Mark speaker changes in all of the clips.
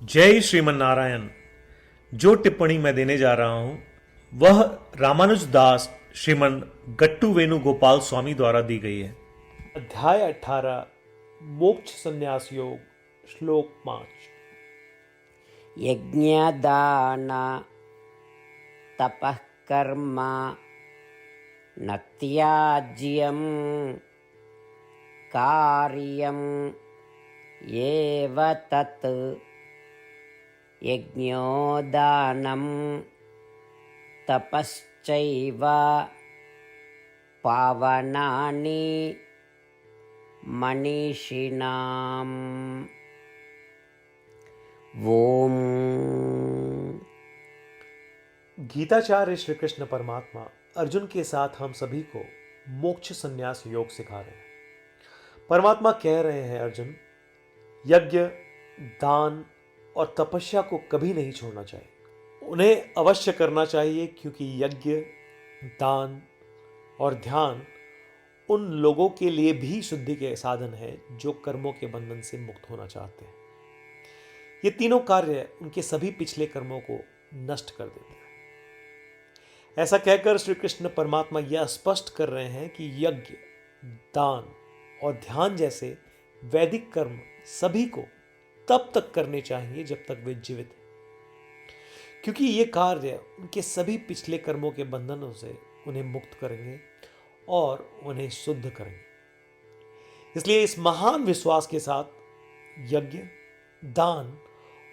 Speaker 1: जय श्रीमन नारायण। जो टिप्पणी मैं देने जा रहा हूं वह रामानुज दास श्रीमन गट्टू वेणुगोपाल स्वामी द्वारा दी गई है। अध्याय 18 मोक्ष संन्यास योग, श्लोक 5।
Speaker 2: यज्ञदान तपः कर्म न त्याज्यं कार्यं एव तत् यज्ञोदानं तपश्चैव पावनानि मनीषिणाम्। ओम।
Speaker 1: गीताचार्य श्री कृष्ण परमात्मा अर्जुन के साथ हम सभी को मोक्ष संन्यास योग सिखा रहे हैं। परमात्मा कह रहे हैं, अर्जुन, यज्ञ, दान और तपस्या को कभी नहीं छोड़ना चाहिए। उन्हें अवश्य करना चाहिए, क्योंकि यज्ञ, दान और ध्यान उन लोगों के लिए भी शुद्धि के साधन है जो कर्मों के बंधन से मुक्त होना चाहते हैं। ये तीनों कार्य उनके सभी पिछले कर्मों को नष्ट कर देते हैं। ऐसा कहकर श्री कृष्ण परमात्मा यह स्पष्ट कर रहे हैं कि यज्ञ, दान और ध्यान जैसे वैदिक कर्म सभी को तब तक करने चाहिए जब तक वे जीवित हैं, क्योंकि ये कार्य उनके सभी पिछले कर्मों के बंधनों से उन्हें मुक्त करेंगे और उन्हें शुद्ध करेंगे। इसलिए इस महान विश्वास के साथ यज्ञ, दान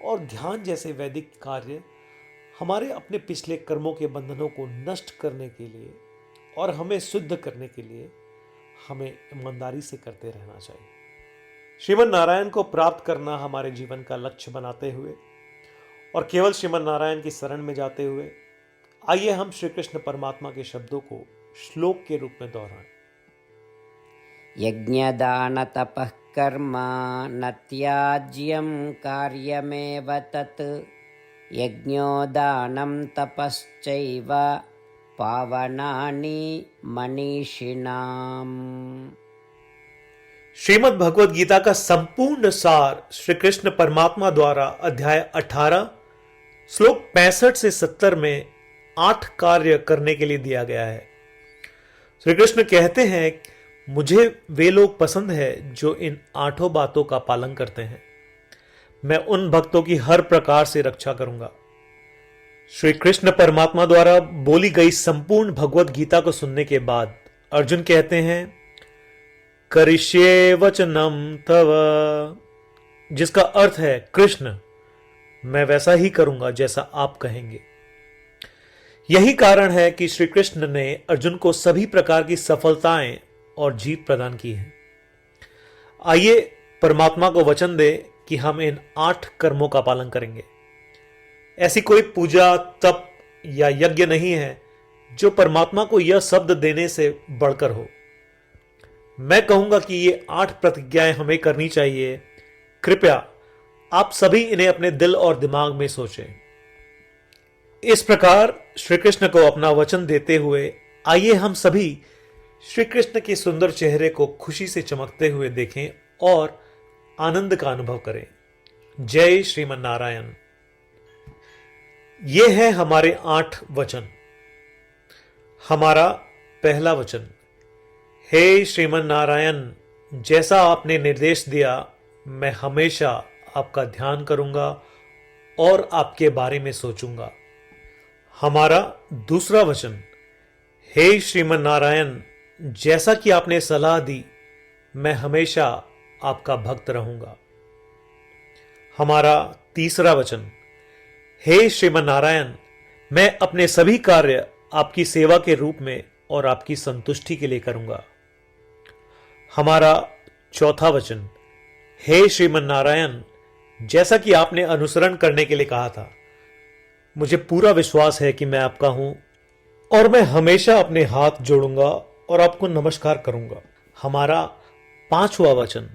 Speaker 1: और ध्यान जैसे वैदिक कार्य हमारे अपने पिछले कर्मों के बंधनों को नष्ट करने के लिए और हमें शुद्ध करने के लिए हमें ईमानदारी से करते रहना चाहिए। श्रीमन नारायण को प्राप्त करना हमारे जीवन का लक्ष्य बनाते हुए और केवल श्रीमन नारायण की शरण में जाते हुए आइए हम श्री कृष्ण परमात्मा के शब्दों को श्लोक के रूप में दोहराएं।
Speaker 2: यज्ञदान तपः कर्म न त्याज्यं कार्यमेव तत् यज्ञोदानं तपश्चैव पावनानि मनीषिणाम्।
Speaker 1: श्रीमद् भगवद गीता का संपूर्ण सार श्री कृष्ण परमात्मा द्वारा अध्याय 18 श्लोक 65 से 70 में 8 कार्य करने के लिए दिया गया है। श्री कृष्ण कहते हैं, मुझे वे लोग पसंद है जो इन 8 बातों का पालन करते हैं। मैं उन भक्तों की हर प्रकार से रक्षा करूंगा। श्री कृष्ण परमात्मा द्वारा बोली गई संपूर्ण भगवद गीता को सुनने के बाद अर्जुन कहते हैं, करिष्ये वचनम तव, जिसका अर्थ है, कृष्ण, मैं वैसा ही करूंगा जैसा आप कहेंगे। यही कारण है कि श्री कृष्ण ने अर्जुन को सभी प्रकार की सफलताएं और जीत प्रदान की है। आइए परमात्मा को वचन दे कि हम इन 8 कर्मों का पालन करेंगे। ऐसी कोई पूजा, तप या यज्ञ नहीं है जो परमात्मा को यह शब्द देने से बढ़कर हो। मैं कहूंगा कि ये 8 प्रतिज्ञाएं हमें करनी चाहिए। कृपया आप सभी इन्हें अपने दिल और दिमाग में सोचें। इस प्रकार श्री कृष्ण को अपना वचन देते हुए आइए हम सभी श्री कृष्ण के सुंदर चेहरे को खुशी से चमकते हुए देखें और आनंद का अनुभव करें। जय श्रीमन नारायण। ये है हमारे 8 वचन। हमारा पहला वचन, हे श्रीमन नारायण, जैसा आपने निर्देश दिया मैं हमेशा आपका ध्यान करूंगा और आपके बारे में सोचूंगा। हमारा दूसरा वचन, हे श्रीमन नारायण, जैसा कि आपने सलाह दी मैं हमेशा आपका भक्त रहूंगा। हमारा तीसरा वचन, हे श्रीमन नारायण, मैं अपने सभी कार्य आपकी सेवा के रूप में और आपकी संतुष्टि के लिए करूंगा। हमारा चौथा वचन, हे श्रीमन नारायण, जैसा कि आपने अनुसरण करने के लिए कहा था, मुझे पूरा विश्वास है कि मैं आपका हूं और मैं हमेशा अपने हाथ जोड़ूंगा और आपको नमस्कार करूंगा। हमारा पांचवा वचन,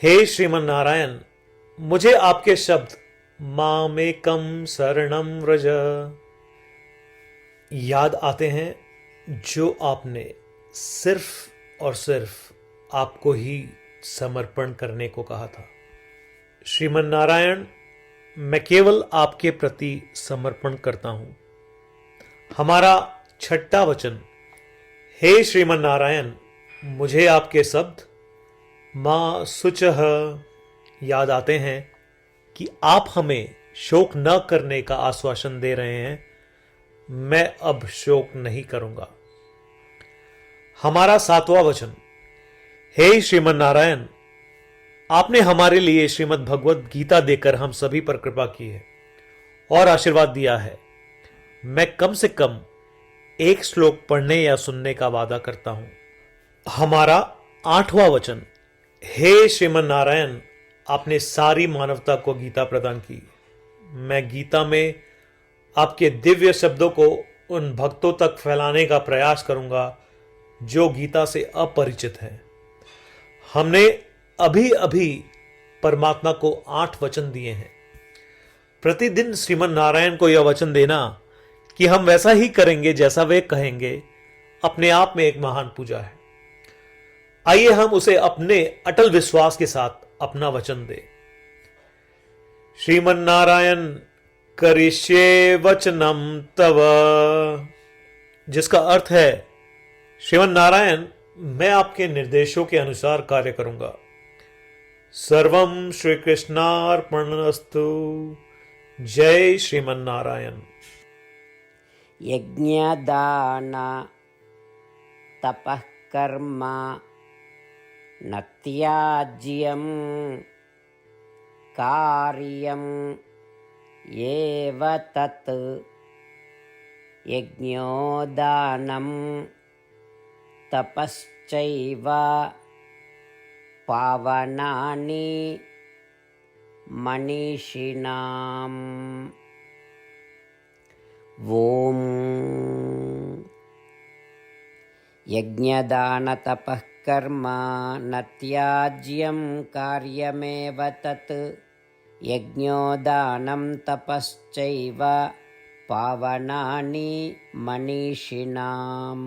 Speaker 1: हे श्रीमन नारायण, मुझे आपके शब्द मामेकम शरणम व्रज याद आते हैं, जो आपने सिर्फ और सिर्फ आपको ही समर्पण करने को कहा था। श्रीमन नारायण, मैं केवल आपके प्रति समर्पण करता हूं। हमारा छठा वचन, हे श्रीमन नारायण, मुझे आपके शब्द मां सुचह याद आते हैं कि आप हमें शोक न करने का आश्वासन दे रहे हैं। मैं अब शोक नहीं करूंगा। हमारा सातवां वचन, हे श्रीमन नारायण, आपने हमारे लिए श्रीमद् भगवत गीता देकर हम सभी पर कृपा की है और आशीर्वाद दिया है। मैं कम से कम एक श्लोक पढ़ने या सुनने का वादा करता हूं। हमारा आठवां वचन, हे श्रीमन नारायण, आपने सारी मानवता को गीता प्रदान की। मैं गीता में आपके दिव्य शब्दों को उन भक्तों तक फैलाने का प्रयास करूंगा जो गीता से अपरिचित हैं। हमने अभी अभी परमात्मा को 8 वचन दिए हैं। प्रतिदिन श्रीमन नारायण को यह वचन देना कि हम वैसा ही करेंगे जैसा वे कहेंगे, अपने आप में एक महान पूजा है। आइए हम उसे अपने अटल विश्वास के साथ अपना वचन दें। श्रीमन नारायण करिष्ये वचनम तव, जिसका अर्थ है, श्रीमन नारायण, मैं आपके निर्देशों के अनुसार कार्य करूंगा। सर्वम श्री कृष्णार्पणमस्तु। जय श्रीमन नारायण।
Speaker 2: यज्ञदान तपः कर्म न त्याज्यं कार्यं एव तत् यज्ञोदानं तपश्चैव पावनानि मनीषिणाम्। ॐ यज्ञदानतपः कर्म न त्याज्यं कार्यमेव तत् यज्ञोदानं तपश्चैव पावनानि मनीषिणाम्।